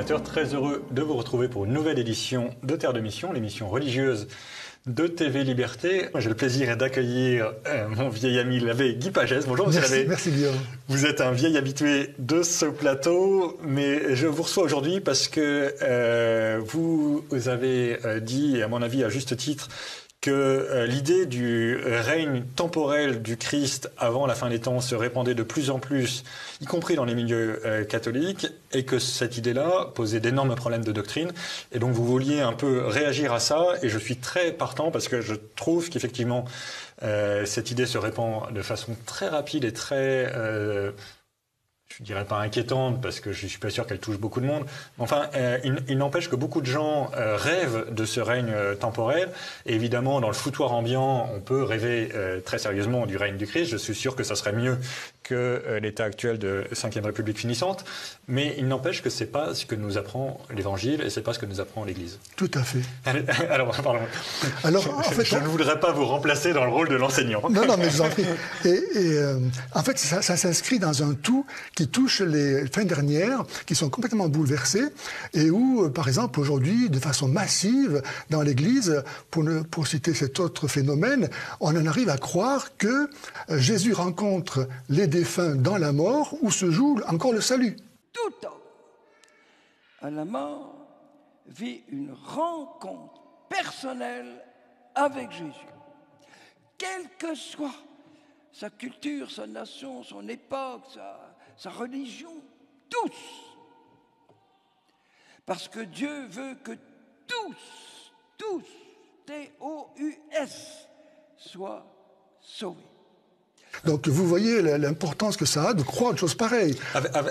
téléspectateurs, très heureux de vous retrouver pour une nouvelle édition de Terre de Mission, l'émission religieuse de TV Liberté. J'ai le plaisir d'accueillir mon vieil ami l'abbé Guy Pagès. Bonjour monsieur l'abbé. Merci Guillaume. Vous êtes un vieil habitué de ce plateau, mais je vous reçois aujourd'hui parce que vous avez dit, à mon avis à juste titre, que l'idée du règne temporel du Christ avant la fin des temps se répandait de plus en plus, y compris dans les milieux catholiques, et que cette idée-là posait d'énormes problèmes de doctrine. Et donc vous vouliez un peu réagir à ça, et je suis très partant parce que je trouve qu'effectivement cette idée se répand de façon très rapide et très... je dirais pas inquiétante parce que je suis pas sûr qu'elle touche beaucoup de monde. Enfin, il n'empêche que beaucoup de gens rêvent de ce règne temporel. Et évidemment, dans le foutoir ambiant, on peut rêver très sérieusement du règne du Christ. Je suis sûr que ça serait mieux que l'état actuel de Ve République finissante. Mais il n'empêche que c'est pas ce que nous apprend l'Évangile et c'est pas ce que nous apprend l'Église. Tout à fait. Alors, pardon. Alors, en fait, je ne voudrais pas vous remplacer dans le rôle de l'enseignant. Non, mais je vous en prie. En fait, ça s'inscrit dans un tout qui touche les fins dernières, qui sont complètement bouleversées, et où, par exemple, aujourd'hui, de façon massive, dans l'Église, pour citer cet autre phénomène, on en arrive à croire que Jésus rencontre les défunts dans la mort, où se joue encore le salut. Tout homme, à la mort, vit une rencontre personnelle avec Jésus. Quelle que soit sa culture, sa nation, son époque, sa religion, tous. Parce que Dieu veut que tous, T-O-U-S, soient sauvés. Donc vous voyez l'importance que ça a de croire une chose pareille.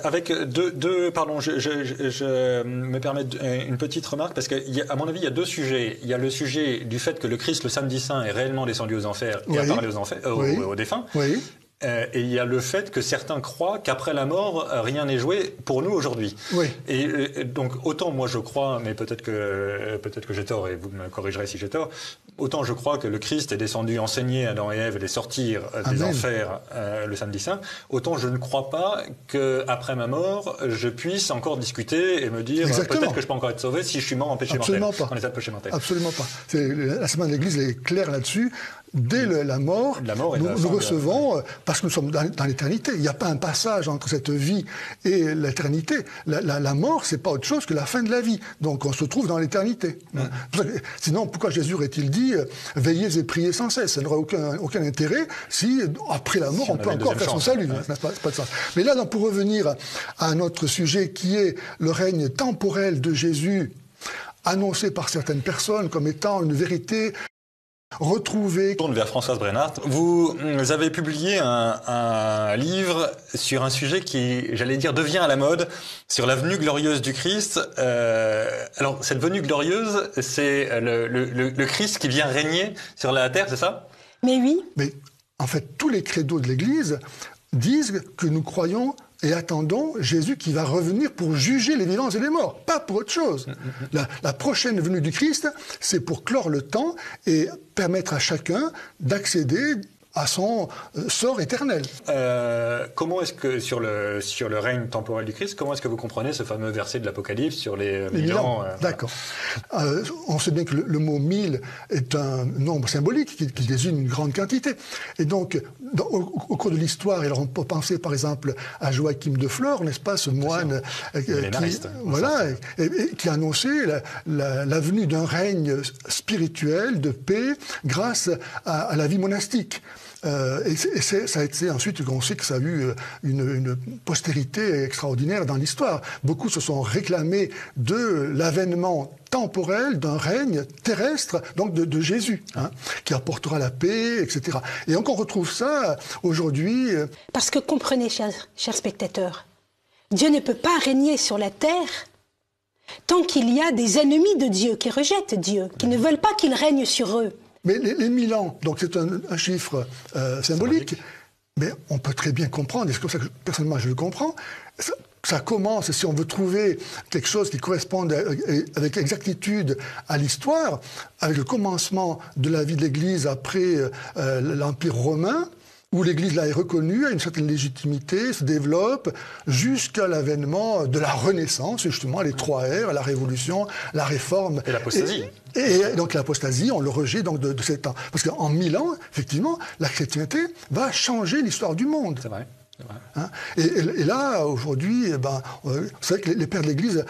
Avec deux pardon, je me permets une petite remarque parce qu'à mon avis il y a deux sujets. Il y a le sujet du fait que le Christ le samedi saint est réellement descendu aux enfers et a parlé aux défunts. Oui. Et il y a le fait que certains croient qu'après la mort, rien n'est joué pour nous aujourd'hui. Oui. Et donc, autant moi je crois, mais peut-être que j'ai tort, et vous me corrigerez si j'ai tort, autant je crois que le Christ est descendu enseigner Adam et Ève et les sortir des enfers le samedi saint, autant je ne crois pas qu'après ma mort, je puisse encore discuter et me dire peut-être que je peux encore être sauvé si je suis mort en péché mortel. Absolument pas. En état de péché mortel. Absolument pas. La semaine de l'Église est claire là-dessus. Dès la mort, nous recevons, parce que nous sommes dans l'éternité. Il n'y a pas un passage entre cette vie et l'éternité. La mort, c'est pas autre chose que la fin de la vie. Donc on se trouve dans l'éternité. Sinon, pourquoi Jésus aurait-il dit « Veillez et priez sans cesse » ? Ça n'aurait aucun intérêt si, après la mort, on peut encore faire son salut. C'est pas de ça. Mais là, pour revenir à notre sujet qui est le règne temporel de Jésus, annoncé par certaines personnes comme étant une vérité retrouver. Je tourne vers Françoise Brennart. Vous avez publié un livre sur un sujet qui, j'allais dire, devient à la mode, sur la venue glorieuse du Christ. Alors, cette venue glorieuse, c'est le Christ qui vient régner sur la terre, c'est ça ? Mais oui. Mais en fait, tous les credos de l'Église disent que nous croyons et attendons Jésus qui va revenir pour juger les vivants et les morts, pas pour autre chose. La prochaine venue du Christ, c'est pour clore le temps et permettre à chacun d'accéder à son sort éternel. Comment est-ce que, sur le règne temporel du Christ, comment est-ce que vous comprenez ce fameux verset de l'Apocalypse sur les 1000 ans D'accord. On sait bien que le mot 1000 est un nombre symbolique qui désigne une grande quantité. Et donc, au cours de l'histoire, on peut penser par exemple à Joachim de Flore, n'est-ce pas, ce moine qui a annoncé la venue d'un règne spirituel de paix grâce à la vie monastique. Ça a été ensuite qu'on sait que ça a eu une postérité extraordinaire dans l'histoire. Beaucoup se sont réclamés de l'avènement temporel d'un règne terrestre, donc de Jésus, qui apportera la paix, etc. Et donc on retrouve ça aujourd'hui. Parce que comprenez, chers spectateurs, Dieu ne peut pas régner sur la terre tant qu'il y a des ennemis de Dieu qui rejettent Dieu, qui ne veulent pas qu'il règne sur eux. Mais les 1000 ans, donc c'est un chiffre symbolique, mais on peut très bien comprendre, et c'est comme ça que personnellement je le comprends, ça commence, si on veut trouver quelque chose qui corresponde avec exactitude à l'histoire, avec le commencement de la vie de l'Église après l'Empire romain, où l'Église là est reconnue, a une certaine légitimité, se développe jusqu'à l'avènement de la Renaissance, justement, les 3 R, la Révolution, la Réforme. Et l'apostasie. Et donc l'apostasie, on le rejet donc de ces temps. Parce qu'en 1000 ans, effectivement, la chrétienté va changer l'histoire du monde. C'est vrai. Hein, et là, aujourd'hui, c'est vrai que les pères de l'Église,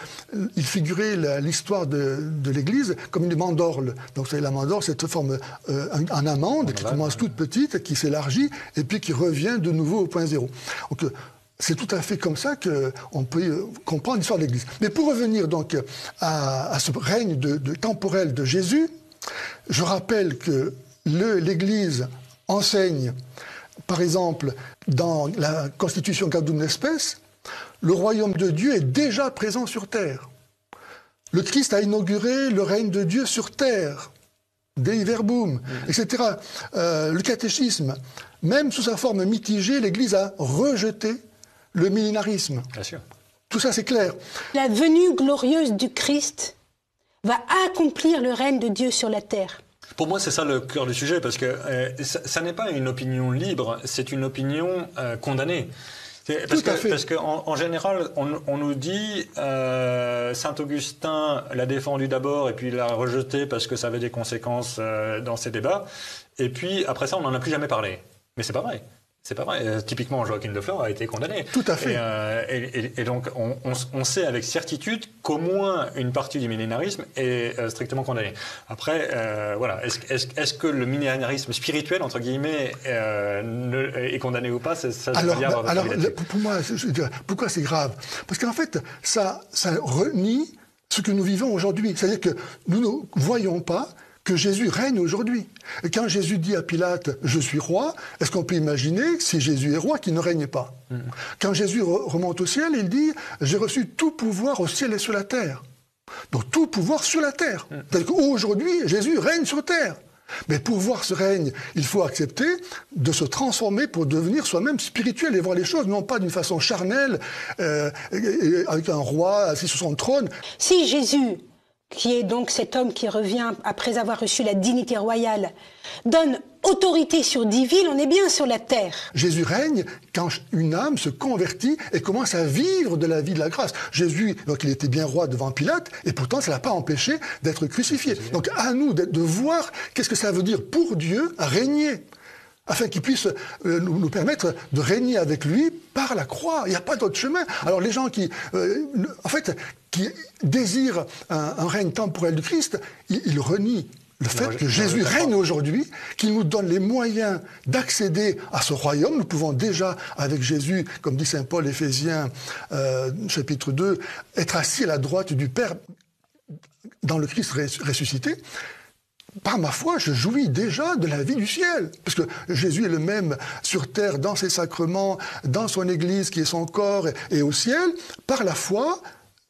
ils figuraient l'histoire de l'Église comme une mandorle. Donc, vous savez, la mandorle, c'est cette forme en amande qui commence toute petite, qui s'élargit, et puis qui revient de nouveau au point zéro. Donc, c'est tout à fait comme ça qu'on peut comprendre l'histoire de l'Église. Mais pour revenir donc à ce règne temporel de Jésus, je rappelle que l'Église enseigne, par exemple, dans la Constitution Gaudium et Spes, le royaume de Dieu est déjà présent sur terre. Le Christ a inauguré le règne de Dieu sur terre, Dei Verbum, etc. Le catéchisme, même sous sa forme mitigée, l'Église a rejeté le millénarisme. Bien sûr. Tout ça, c'est clair. La venue glorieuse du Christ va accomplir le règne de Dieu sur la terre. Pour moi, c'est ça le cœur du sujet, parce que ça n'est pas une opinion libre, c'est une opinion condamnée. Parce qu'en général, on nous dit Saint Augustin l'a défendu d'abord et puis il l'a rejeté parce que ça avait des conséquences dans ses débats. Et puis après ça, on n'en a plus jamais parlé. Mais c'est pas vrai. C'est pas vrai. Typiquement, Joachim de Flore a été condamné. Tout à fait. Et donc, on sait avec certitude qu'au moins une partie du millénarisme est strictement condamnée. Après, voilà. Est-ce que le millénarisme spirituel, entre guillemets, est condamné ou pas? Alors, pour moi, je veux dire, pourquoi c'est grave? Parce qu'en fait, ça renie ce que nous vivons aujourd'hui. C'est-à-dire que nous ne voyons pas que Jésus règne aujourd'hui. Et quand Jésus dit à Pilate « Je suis roi », est-ce qu'on peut imaginer, si Jésus est roi, qu'il ne règne pas? Quand Jésus remonte au ciel, il dit « J'ai reçu tout pouvoir au ciel et sur la terre ». Donc tout pouvoir sur la terre. C'est-à-dire qu'aujourd'hui, Jésus règne sur terre. Mais pour voir ce règne, il faut accepter de se transformer pour devenir soi-même spirituel et voir les choses non pas d'une façon charnelle, avec un roi assis sur son trône. Si Jésus, qui est donc cet homme qui revient après avoir reçu la dignité royale, donne autorité sur 10 villes, on est bien sur la terre. Jésus règne quand une âme se convertit et commence à vivre de la vie de la grâce. Jésus, donc il était bien roi devant Pilate, et pourtant ça ne l'a pas empêché d'être crucifié. Donc à nous de voir qu'est-ce que ça veut dire pour Dieu régner, afin qu'il puisse nous permettre de régner avec lui par la croix. Il n'y a pas d'autre chemin. Alors les gens qui désirent un règne temporel du Christ, ils renient le fait que Jésus règne aujourd'hui, qu'il nous donne les moyens d'accéder à ce royaume. Nous pouvons déjà, avec Jésus, comme dit saint Paul, Éphésiens, chapitre 2, être assis à la droite du Père dans le Christ ressuscité. Par ma foi, je jouis déjà de la vie du ciel. Parce que Jésus est le même sur terre, dans ses sacrements, dans son Église qui est son corps, et au ciel. Par la foi,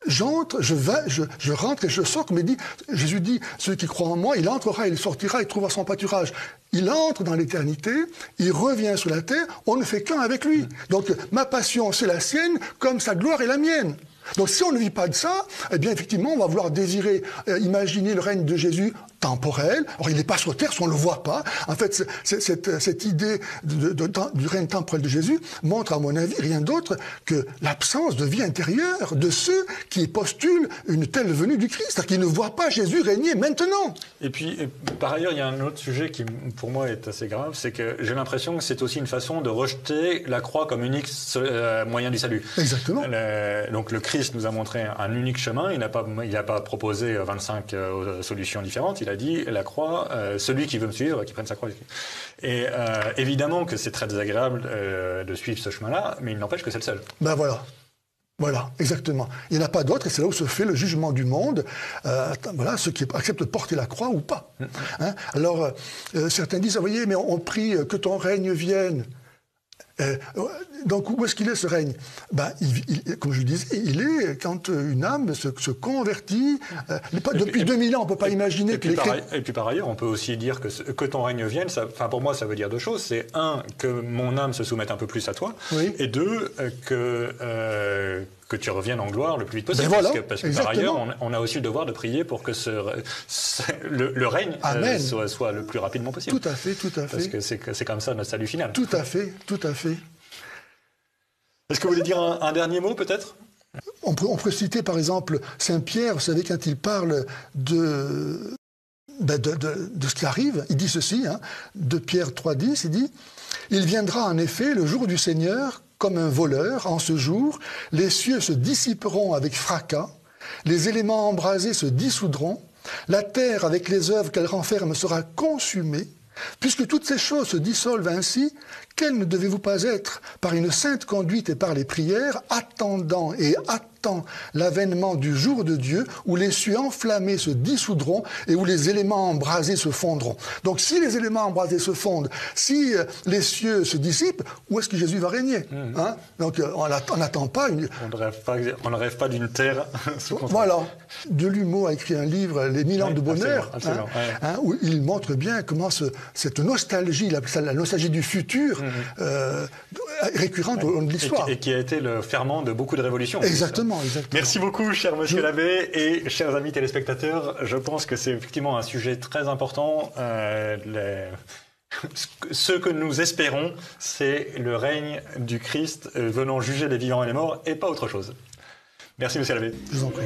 j'entre, je rentre et je sors, comme Jésus dit, celui qui croit en moi, il entrera, il sortira, il trouvera son pâturage. Il entre dans l'éternité, il revient sur la terre, on ne fait qu'un avec lui. Donc ma passion, c'est la sienne, comme sa gloire est la mienne. Donc si on ne vit pas de ça, eh bien effectivement, on va vouloir désirer, imaginer le règne de Jésus temporel. Alors il n'est pas sur terre, si on ne le voit pas. En fait, cette idée du règne temporel de Jésus montre, à mon avis, rien d'autre que l'absence de vie intérieure de ceux qui postulent une telle venue du Christ, c'est-à-dire qu'ils ne voient pas Jésus régner maintenant. Et puis, par ailleurs, il y a un autre sujet qui, pour moi, est assez grave, c'est que j'ai l'impression que c'est aussi une façon de rejeter la croix comme unique moyen du salut. Exactement. Donc le Christ nous a montré un unique chemin, il n'a pas proposé 25 solutions différentes, il a dit la croix, celui qui veut me suivre, qui prenne sa croix. Et évidemment que c'est très désagréable de suivre ce chemin-là, mais il n'empêche que c'est le seul. Ben voilà, exactement. Il n'y en a pas d'autre, et c'est là où se fait le jugement du monde. Voilà, ceux qui acceptent de porter la croix ou pas. Hein? Alors, certains disent, vous voyez, mais on prie que ton règne vienne. Donc, où est-ce qu'il est, ce règne? Comme je le disais, il est quand une âme se convertit. Depuis 2000 ans, on ne peut pas imaginer que Et puis par ailleurs, on peut aussi dire que ton règne vienne. Pour moi, ça veut dire deux choses. C'est un, que mon âme se soumette un peu plus à toi. Oui. Et deux, que tu reviennes en gloire le plus vite possible. Voilà, parce que par ailleurs, on a aussi le devoir de prier pour que le règne soit le plus rapidement possible. Tout à fait, tout à fait. Parce que c'est comme ça notre salut final. Tout à fait, tout à fait. Est-ce que vous voulez dire un dernier mot, peut-être ? On pourrait citer, par exemple, Saint Pierre, vous savez, quand il parle de ce qui arrive, il dit ceci, de Pierre 3,10, il dit « Il viendra en effet le jour du Seigneur comme un voleur. En ce jour, les cieux se dissiperont avec fracas, les éléments embrasés se dissoudront, la terre avec les œuvres qu'elle renferme sera consumée. Puisque toutes ces choses se dissolvent ainsi, quelle ne devez-vous pas être, par une sainte conduite et par les prières, attendant l'avènement du jour de Dieu, où les cieux enflammés se dissoudront et où les éléments embrasés se fondront. » Donc si les éléments embrasés se fondent, si les cieux se dissipent, où est-ce que Jésus va régner? Donc on n'attend pas une... On ne rêve pas d'une terre sous contrôle. Voilà. Delumeau a écrit un livre, Les 1000 ans de bonheur, absolument, où il montre bien comment cette nostalgie, la nostalgie du futur, récurrente au long de l'histoire. Et qui a été le ferment de beaucoup de révolutions. Exactement. Merci beaucoup, cher Monsieur l'abbé, et chers amis téléspectateurs. Je pense que c'est effectivement un sujet très important. Ce que nous espérons, c'est le règne du Christ venant juger les vivants et les morts, et pas autre chose. Merci, Monsieur l'abbé. Je vous en prie.